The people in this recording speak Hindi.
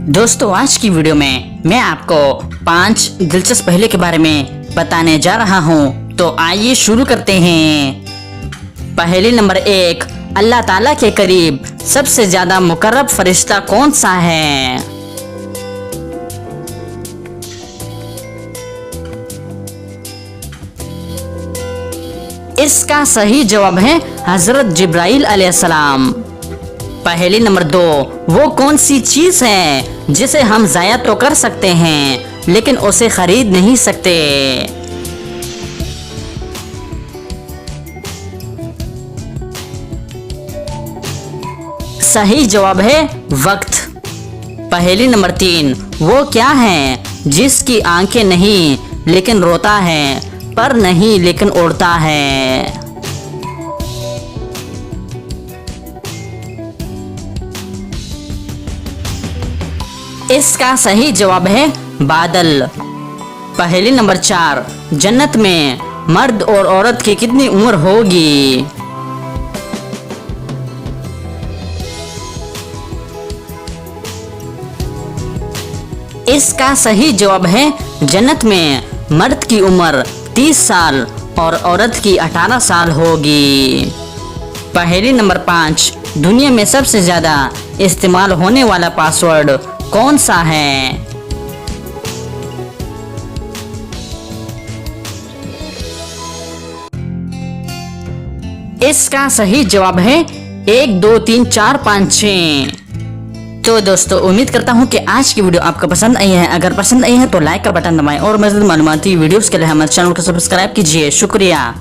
दोस्तों आज की वीडियो में मैं आपको 5 दिलचस्प पहले के बारे में बताने जा रहा हूँ। तो आइए शुरू करते हैं। पहले नंबर 1, अल्लाह ताला के करीब सबसे ज्यादा मुकर्रब फरिश्ता कौन सा है? इसका सही जवाब है हजरत जिब्राइल अलैहिस्सलाम। पहले नंबर 2, वो कौन सी चीज है जिसे हम जाया तो कर सकते हैं लेकिन उसे खरीद नहीं सकते? सही जवाब है वक्त। पहले नंबर 3, वो क्या है जिसकी आंखें नहीं लेकिन रोता है, पर नहीं लेकिन उड़ता है? इसका सही जवाब है बादल। पहले नंबर 4, जन्नत में मर्द और औरत की कितनी उम्र होगी? इसका सही जवाब है जन्नत में मर्द की उम्र 30 साल और औरत की 18 साल होगी। पहले नंबर 5, दुनिया में सबसे ज्यादा इस्तेमाल होने वाला पासवर्ड कौन सा है? इसका सही जवाब है 1 2 3 4 5 6। तो दोस्तों उम्मीद करता हूँ कि आज की वीडियो आपको पसंद आई है। अगर पसंद आई है तो लाइक का बटन दबाएं और मज़ीद मालूमाती वीडियोस के लिए हमारे चैनल को सब्सक्राइब कीजिए। शुक्रिया।